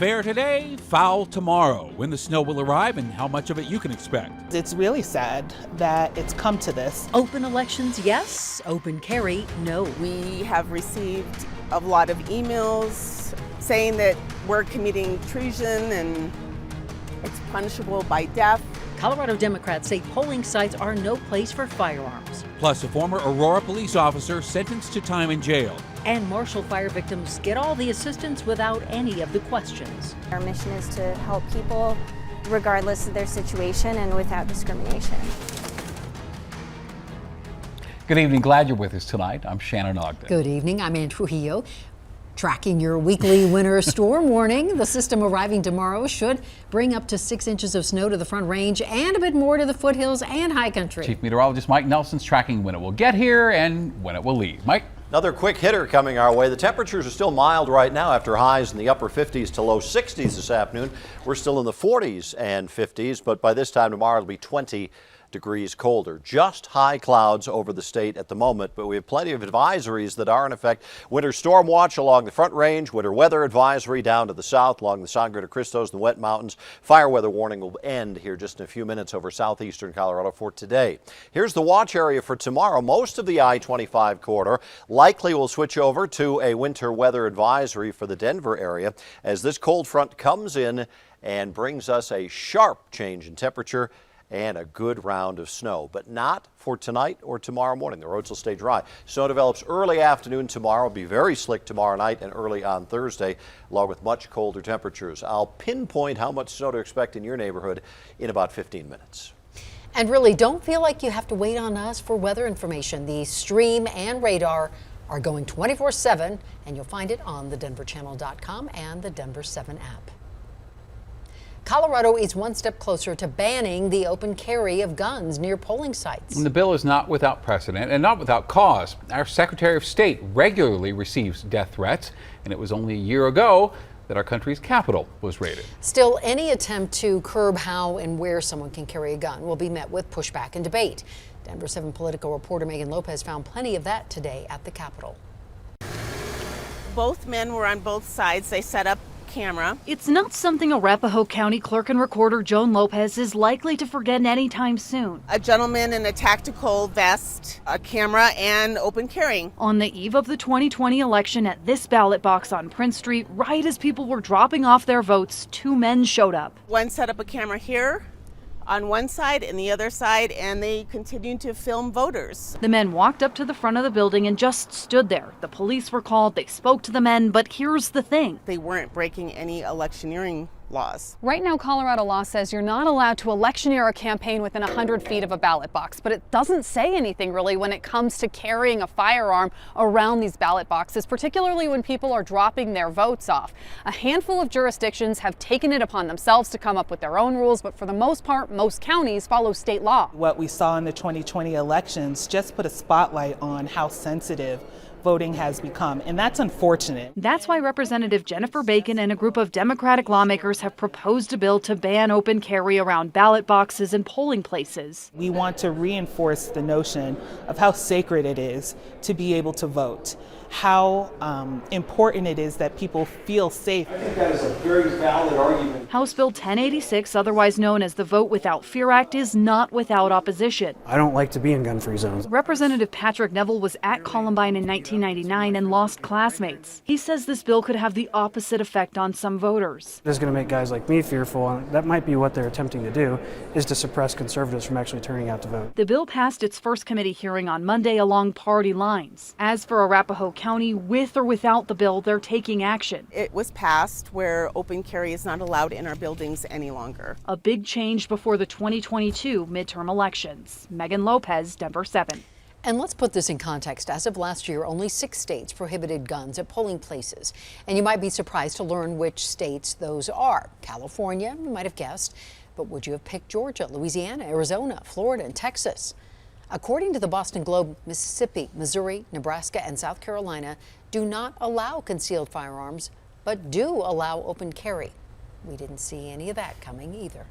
Fair today, foul tomorrow. When the snow will arrive and how much of it you can expect. It's really sad that it's come to this. Open elections, yes. Open carry, no. We have received a lot of emails saying that we're committing treason and it's punishable by death. Colorado Democrats say polling sites are no place for firearms. Plus, a former Aurora police officer sentenced to time in jail. And Marshall fire victims get all the assistance without any of the questions. Our mission is to help people regardless of their situation and without discrimination. Good evening. Glad you're with us tonight. I'm Shannon Ogden. Good evening. I'm Ann Trujillo. Tracking your weekly winter storm warning. The system arriving tomorrow should bring up to 6 inches of snow to the Front Range and a bit more to the foothills and high country. Chief Meteorologist Mike Nelson's tracking when it will get here and when it will leave. Mike? Another quick hitter coming our way. The temperatures are still mild right now after highs in the upper 50s to low 60s this afternoon. We're still in the 40s and 50s, but by this time tomorrow it'll be 20 degrees colder. Just high clouds over the state at the moment, but we have plenty of advisories that are in effect. Winter storm watch along the Front Range, winter weather advisory down to the south along the Sangre de Cristos and the Wet Mountains. Fire weather warning will end here just in a few minutes over southeastern Colorado for today. Here's the watch area for tomorrow. Most of the I-25 corridor likely will switch over to a winter weather advisory for the Denver area as this cold front comes in and brings us a sharp change in temperature and a good round of snow, but not for tonight or tomorrow morning. The roads will stay dry. Snow develops early afternoon tomorrow, will be very slick tomorrow night and early on Thursday, along with much colder temperatures. I'll pinpoint how much snow to expect in your neighborhood in about 15 minutes. And really, don't feel like you have to wait on us for weather information. The stream and radar are going 24/7, and you'll find it on thedenverchannel.com and the Denver 7 app. Colorado is one step closer to banning the open carry of guns near polling sites. And the bill is not without precedent and not without cause. Our Secretary of State regularly receives death threats, and it was only a year ago that our country's capital was raided. Still, any attempt to curb how and where someone can carry a gun will be met with pushback and debate. Denver 7 political reporter Megan Lopez found plenty of that today at the Capitol. Both men were on both sides. They set up camera. It's not something Arapahoe County Clerk and Recorder Joan Lopez is likely to forget anytime soon. A gentleman in a tactical vest, a camera, and open carrying. On the eve of the 2020 election at this ballot box on Prince Street, right as people were dropping off their votes, two men showed up. One set up a camera here on one side and the other side, and they continued to film voters. The men walked up to the front of the building and just stood there. The police were called, they spoke to the men, but here's the thing. They weren't breaking any electioneering laws. Right now, Colorado law says you're not allowed to electioneer a campaign within 100 feet of a ballot box, but it doesn't say anything really when it comes to carrying a firearm around these ballot boxes, particularly when people are dropping their votes off. A handful of jurisdictions have taken it upon themselves to come up with their own rules, but for the most part, most counties follow state law. What we saw in the 2020 elections just put a spotlight on how sensitive voting has become, and that's unfortunate. That's why Representative Jennifer Bacon and a group of Democratic lawmakers have proposed a bill to ban open carry around ballot boxes and polling places. We want to reinforce the notion of how sacred it is to be able to vote, how important it is that people feel safe. I think that is a very valid argument. House Bill 1086, otherwise known as the Vote Without Fear Act, is not without opposition. I don't like to be in gun-free zones. Representative Patrick Neville was at Columbine in 1999 and lost classmates. He says this bill could have the opposite effect on some voters. This is going to make guys like me fearful, and that might be what they're attempting to do, is to suppress conservatives from actually turning out to vote. The bill passed its first committee hearing on Monday along party lines. As for Arapahoe County, with or without the bill, they're taking action. It was passed where open carry is not allowed in our buildings any longer. A big change before the 2022 midterm elections. Megan Lopez, Denver 7. And let's put this in context. As of last year, only 6 states prohibited guns at polling places. And you might be surprised to learn which states those are. California, you might have guessed, but would you have picked Georgia, Louisiana, Arizona, Florida, and Texas? According to the Boston Globe, Mississippi, Missouri, Nebraska, and South Carolina do not allow concealed firearms, but do allow open carry. We didn't see any of that coming either.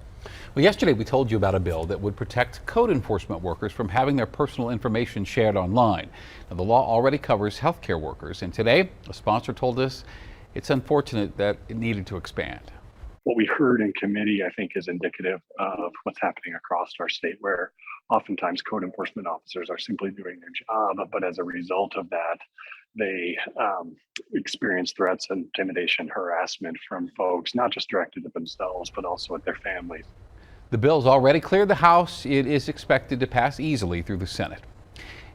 Well, yesterday we told you about a bill that would protect code enforcement workers from having their personal information shared online. Now, the law already covers healthcare workers, and today a sponsor told us it's unfortunate that it needed to expand. What we heard in committee, I think, is indicative of what's happening across our state, where oftentimes code enforcement officers are simply doing their job, but as a result of that, they experience threats, intimidation, harassment from folks, not just directed at themselves, but also at their families. The bill's already cleared the House. It is expected to pass easily through the Senate.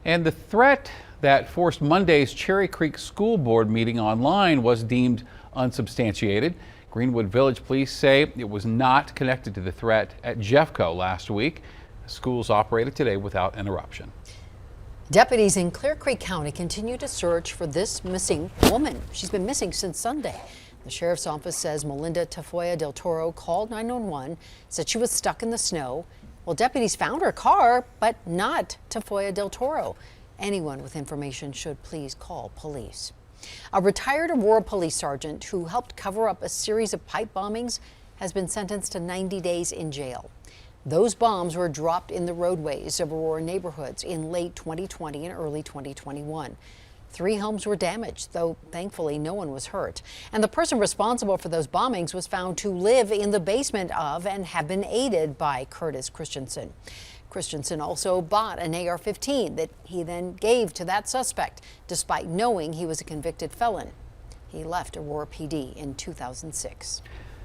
And the threat that forced Monday's Cherry Creek School Board meeting online was deemed unsubstantiated. Greenwood Village police say it was not connected to the threat at Jeffco last week. The schools operated today without interruption. Deputies in Clear Creek County continue to search for this missing woman. She's been missing since Sunday. The sheriff's office says Melinda Tafoya del Toro called 911, said she was stuck in the snow. Well, deputies found her car, but not Tafoya del Toro. Anyone with information should please call police. A retired Aurora police sergeant who helped cover up a series of pipe bombings has been sentenced to 90 days in jail. Those bombs were dropped in the roadways of Aurora neighborhoods in late 2020 and early 2021. 3 homes were damaged, though thankfully no one was hurt. And the person responsible for those bombings was found to live in the basement of and have been aided by Curtis Christensen. Christensen also bought an AR-15 that he then gave to that suspect, despite knowing he was a convicted felon. He left Aurora PD in 2006.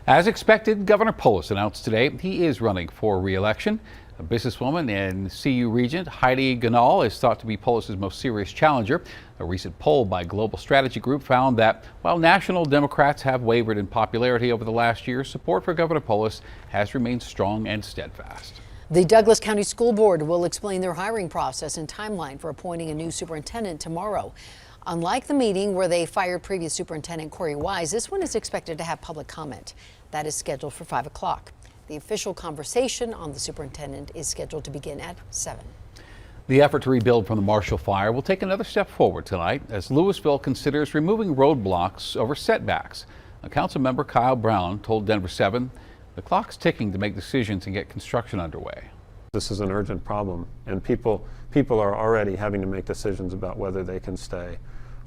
As expected, Governor Polis announced today he is running for re-election. A businesswoman and CU Regent Heidi Ganal is thought to be Polis's most serious challenger. A recent poll by Global Strategy Group found that while national Democrats have wavered in popularity over the last year, support for Governor Polis has remained strong and steadfast. The Douglas County School Board will explain their hiring process and timeline for appointing a new superintendent tomorrow. Unlike the meeting where they fired previous superintendent Corey Wise, this one is expected to have public comment. That is scheduled for 5 o'clock. The official conversation on the superintendent is scheduled to begin at 7. The effort to rebuild from the Marshall Fire will take another step forward tonight as Louisville considers removing roadblocks over setbacks. Councilmember Kyle Brown told Denver 7 the clock's ticking to make decisions and get construction underway. This is an urgent problem, and people are already having to make decisions about whether they can stay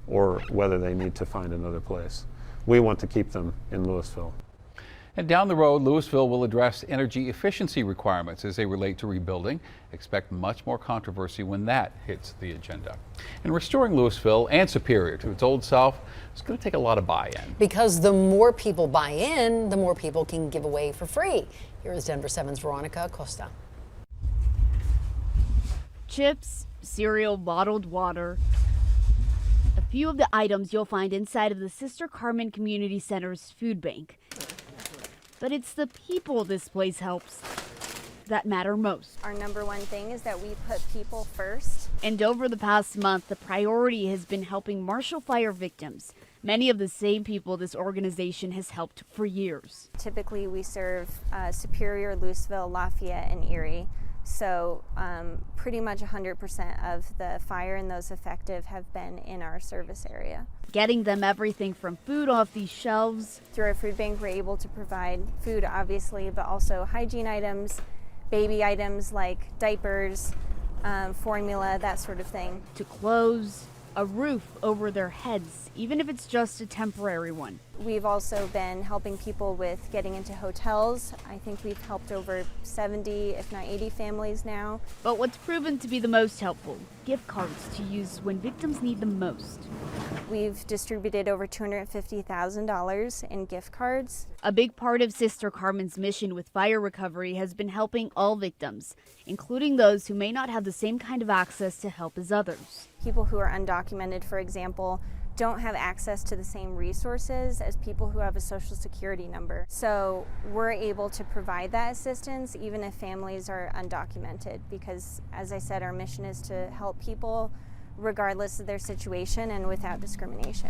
or whether they need to find another place. We want to keep them in Louisville. And down the road, Louisville will address energy efficiency requirements as they relate to rebuilding. Expect much more controversy when that hits the agenda. And restoring Louisville and Superior to its old self is going to take a lot of buy-in. Because the more people buy in, the more people can give away for free. Here is Denver 7's Veronica Acosta. Chips, cereal, bottled water. A few of the items you'll find inside of the Sister Carmen Community Center's food bank. But it's the people this place helps that matter most. Our number one thing is that we put people first. And over the past month, the priority has been helping Marshall Fire victims, many of the same people this organization has helped for years. Typically, we serve Superior, Louisville, Lafayette, and Erie. So pretty much 100% of the fire and those affected have been in our service area. Getting them everything from food off these shelves. Through our food bank, we're able to provide food, obviously, but also hygiene items, baby items like diapers, formula, that sort of thing. To clothes, a roof over their heads, even if it's just a temporary one. We've also been helping people with getting into hotels. I think we've helped over 70, if not 80 families now. But what's proven to be the most helpful, gift cards to use when victims need them most. We've distributed over $250,000 in gift cards. A big part of Sister Carmen's mission with fire recovery has been helping all victims, including those who may not have the same kind of access to help as others. People who are undocumented, for example, don't have access to the same resources as people who have a social security number. So we're able to provide that assistance even if families are undocumented because, as I said, our mission is to help people regardless of their situation and without discrimination.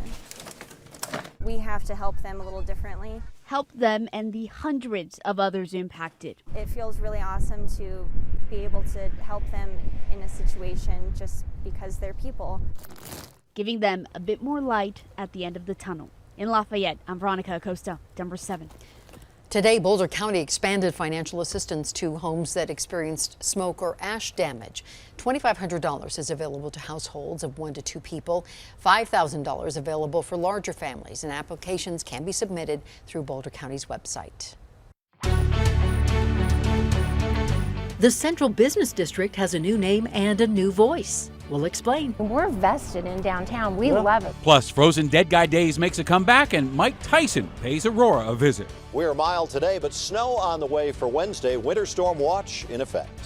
We have to help them a little differently. Help them and the hundreds of others impacted. It feels really awesome to be able to help them in a situation just because they're people. Giving them a bit more light at the end of the tunnel. In Lafayette, I'm Veronica Acosta, Denver 7. Today, Boulder County expanded financial assistance to homes that experienced smoke or ash damage. $2,500 is available to households of 1 to 2 people, $5,000 available for larger families, and applications can be submitted through Boulder County's website. The Central Business District has a new name and a new voice. We'll explain. We're vested in downtown. We love it. Plus, Frozen Dead Guy Days makes a comeback and Mike Tyson pays Aurora a visit. We're mild today, but snow on the way for Wednesday. Winter storm watch in effect.